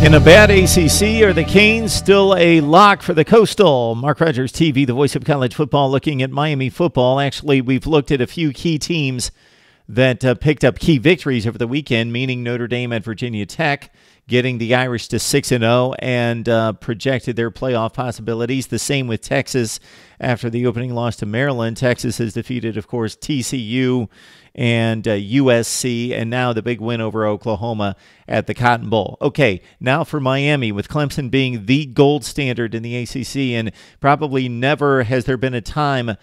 In a bad ACC, are the Canes still a lock for the Coastal? Mark Rogers TV, the voice of college football, looking at Miami football. Actually, we've looked at a few key teams that picked up key victories over the weekend, meaning Notre Dame at Virginia Tech, getting the Irish to 6-0 and projected their playoff possibilities. The same with Texas after the opening loss to Maryland. Texas has defeated, of course, TCU and USC, and now the big win over Oklahoma at the Cotton Bowl. Okay, now for Miami, with Clemson being the gold standard in the ACC, and probably never has there been a time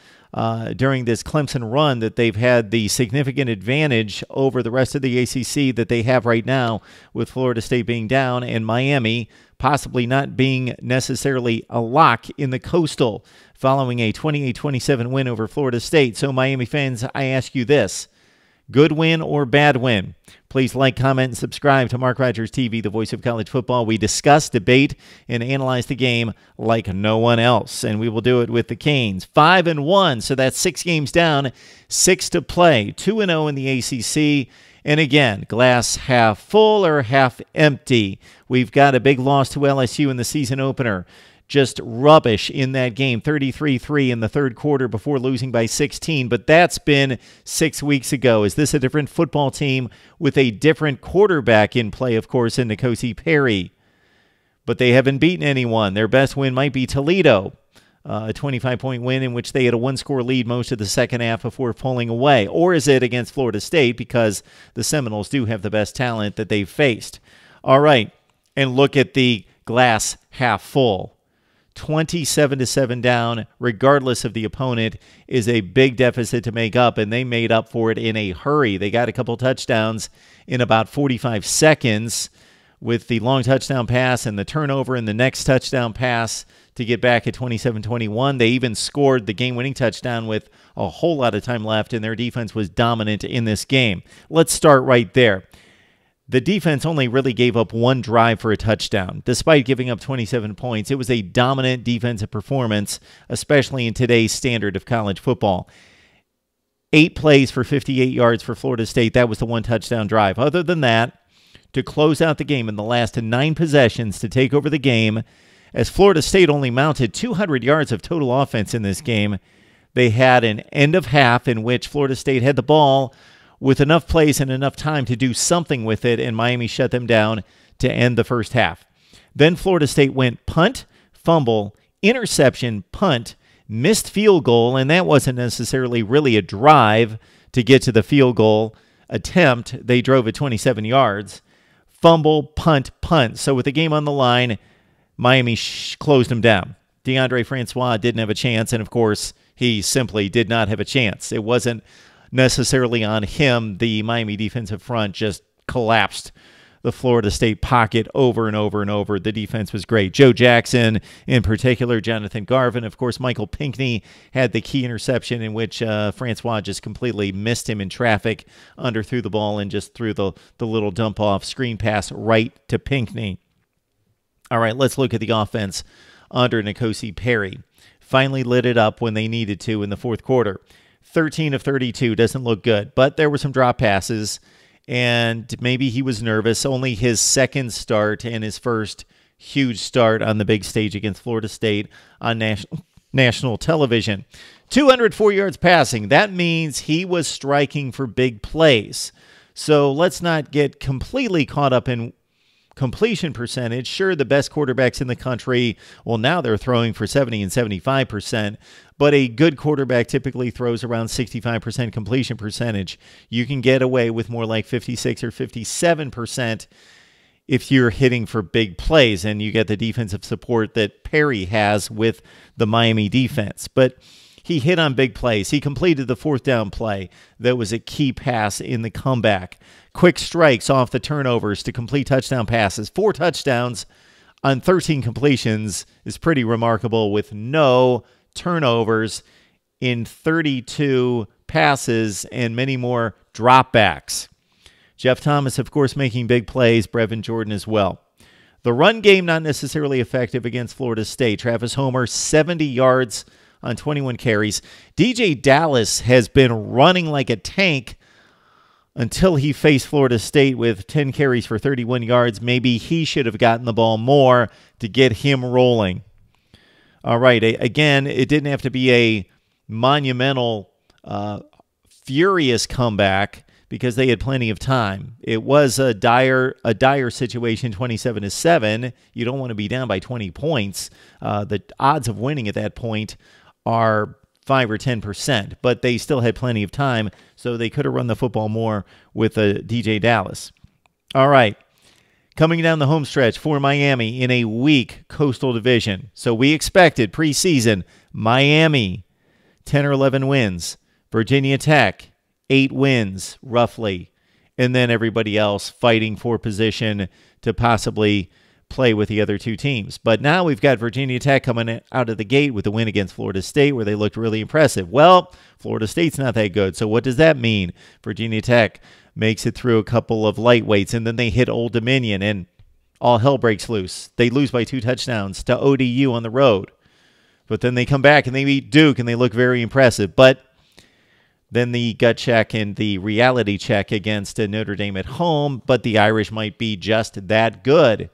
during this Clemson run that they've had the significant advantage over the rest of the ACC that they have right now, with Florida State being down and Miami possibly not being necessarily a lock in the Coastal following a 28-27 win over Florida State. So Miami fans, I ask you this: good win or bad win? Please like, comment, and subscribe to Mark Rogers TV, the voice of college football. We discuss, debate, and analyze the game like no one else, and we will do it with the Canes. 5-1, so that's 6 games down, 6 to play. 2-0 in the ACC. And again, glass half full or half empty. We've got a big loss to LSU in the season opener. Just rubbish in that game, 33-3 in the third quarter before losing by 16. But that's been 6 weeks ago. Is this a different football team with a different quarterback in play, of course, in N'Kosi Perry? But they haven't beaten anyone. Their best win might be Toledo, a 25-point win in which they had a one-score lead most of the second half before pulling away. Or is it against Florida State, because the Seminoles do have the best talent that they've faced? All right, and look at the glass half full. 27-7 down, regardless of the opponent, is a big deficit to make up, and they made up for it in a hurry. They got a couple touchdowns in about 45 seconds with the long touchdown pass and the turnover and the next touchdown pass to get back at 27-21. They even scored the game-winning touchdown with a whole lot of time left, and their defense was dominant in this game. Let's start right there. The defense only really gave up one drive for a touchdown. Despite giving up 27 points, it was a dominant defensive performance, especially in today's standard of college football. 8 plays for 58 yards for Florida State. That was the one touchdown drive. Other than that, to close out the game in the last 9 possessions to take over the game, as Florida State only mounted 200 yards of total offense in this game, they had an end of half in which Florida State had the ball with enough plays and enough time to do something with it, and Miami shut them down to end the first half. Then Florida State went punt, fumble, interception, punt, missed field goal, and that wasn't necessarily really a drive to get to the field goal attempt. They drove it 27 yards. Fumble, punt, punt. So with the game on the line, Miami closed them down. DeAndre Francois didn't have a chance, and of course, he simply did not have a chance. It wasn't necessarily on him. The Miami defensive front just collapsed the Florida State pocket over and over and over. The defense was great. Joe Jackson, in particular, Jonathan Garvin. Of course, Michael Pinckney had the key interception in which Francois just completely missed him in traffic, underthrew the ball, and just threw the little dump-off screen pass right to Pinckney. All right, let's look at the offense under N'Kosi Perry. Finally lit it up when they needed to in the fourth quarter. 13 of 32 doesn't look good, but there were some drop passes, and maybe he was nervous. Only his second start and his first huge start on the big stage against Florida State on national television. 204 yards passing. That means he was striking for big plays. So let's not get completely caught up in completion percentage. Sure, the best quarterbacks in the country, well, now they're throwing for 70 and 75%, but a good quarterback typically throws around 65% completion percentage. You can get away with more like 56 or 57% if you're hitting for big plays, and you get the defensive support that Perry has with the Miami defense. But he hit on big plays. He completed the fourth down play that was a key pass in the comeback. Quick strikes off the turnovers to complete touchdown passes. 4 touchdowns on 13 completions is pretty remarkable, with no turnovers in 32 passes and many more dropbacks. Jeff Thomas, of course, making big plays. Brevin Jordan as well. The run game not necessarily effective against Florida State. Travis Homer, 70 yards on 21 carries. Deejay Dallas has been running like a tank until he faced Florida State with 10 carries for 31 yards. Maybe he should have gotten the ball more to get him rolling. All right, again, it didn't have to be a monumental, furious comeback because they had plenty of time. It was a dire situation, 27-7. You don't want to be down by 20 points. The odds of winning at that point are 5 or 10%, but they still had plenty of time, so they could have run the football more with Deejay Dallas. All right. Coming down the home stretch for Miami in a weak Coastal Division. So we expected preseason Miami 10 or 11 wins, Virginia Tech 8 wins roughly, and then everybody else fighting for position to possibly play with the other two teams. But now we've got Virginia Tech coming out of the gate with a win against Florida State where they looked really impressive. Well, Florida State's not that good. So what does that mean? Virginia Tech makes it through a couple of lightweights, and then they hit Old Dominion, and all hell breaks loose. They lose by 2 touchdowns to ODU on the road. But then they come back and they beat Duke, and they look very impressive. But then the gut check and the reality check against Notre Dame at home, but the Irish might be just that good.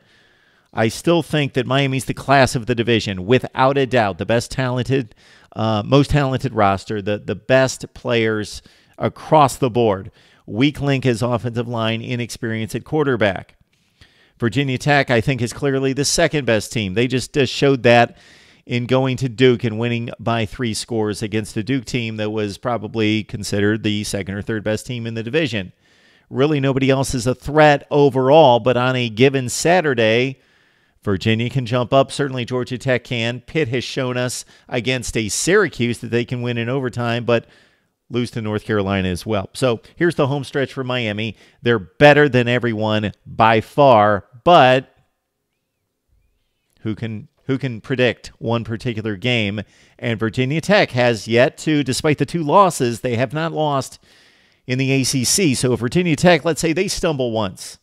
I still think that Miami's the class of the division, without a doubt. The best talented, most talented roster, the best players across the board. Weak link is offensive line, inexperience at quarterback. Virginia Tech, I think, is clearly the second best team. They just showed that in going to Duke and winning by 3 scores against a Duke team that was probably considered the second or third best team in the division. Really, nobody else is a threat overall, but on a given Saturday, Virginia can jump up. Certainly Georgia Tech can. Pitt has shown us against a Syracuse that they can win in overtime, but lose to North Carolina as well. So here's the home stretch for Miami. They're better than everyone by far, but who can predict one particular game? And Virginia Tech has yet to, despite the 2 losses, they have not lost in the ACC. So Virginia Tech, let's say they stumble once,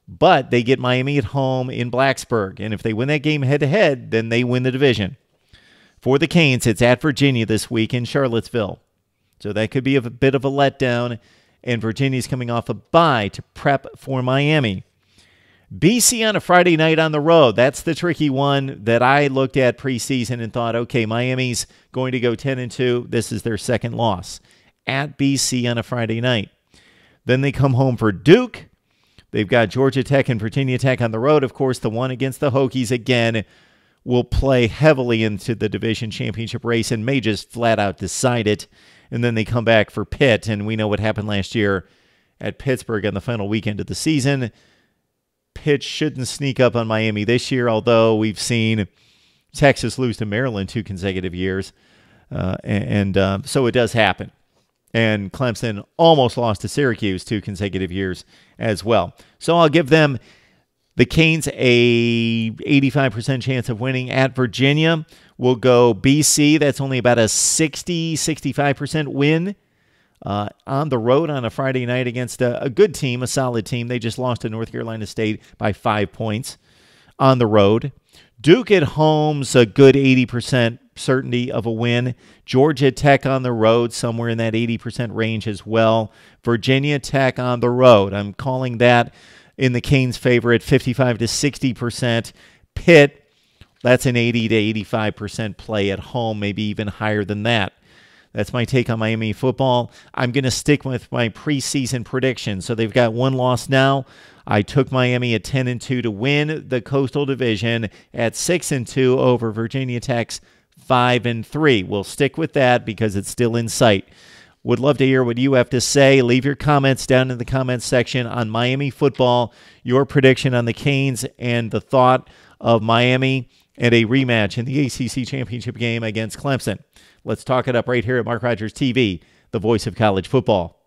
but they get Miami at home in Blacksburg. And if they win that game head-to-head, then they win the division. For the Canes, it's at Virginia this week in Charlottesville. So that could be a bit of a letdown. And Virginia's coming off a bye to prep for Miami. BC on a Friday night on the road. That's the tricky one that I looked at preseason and thought, okay, Miami's going to go 10-2. This is their second loss at BC on a Friday night. Then they come home for Duke. They've got Georgia Tech and Virginia Tech on the road. Of course, the one against the Hokies, again, will play heavily into the division championship race and may just flat out decide it. And then they come back for Pitt, and we know what happened last year at Pittsburgh on the final weekend of the season. Pitt shouldn't sneak up on Miami this year, although we've seen Texas lose to Maryland 2 consecutive years. So it does happen. And Clemson almost lost to Syracuse 2 consecutive years as well. So I'll give them, the Canes, a 85% chance of winning at Virginia. We'll go BC. That's only about a 65% win on the road on a Friday night against a good team, a solid team. They just lost to North Carolina State by 5 points on the road. Duke at home's a good 80% certainty of a win. Georgia Tech on the road, somewhere in that 80% range as well. Virginia Tech on the road, I'm calling that in the Canes' favor at 55 to 60%. Pitt, that's an 80 to 85% play at home, maybe even higher than that. That's my take on Miami football. I'm going to stick with my preseason prediction. So they've got 1 loss now. I took Miami at 10-2 to win the Coastal Division, at 6-2 over Virginia Tech's 5-3. We'll stick with that because it's still in sight. Would love to hear what you have to say. Leave your comments down in the comments section on Miami football, your prediction on the Canes, and the thought of Miami and a rematch in the ACC championship game against Clemson. Let's talk it up right here at Mark Rogers TV, the voice of college football.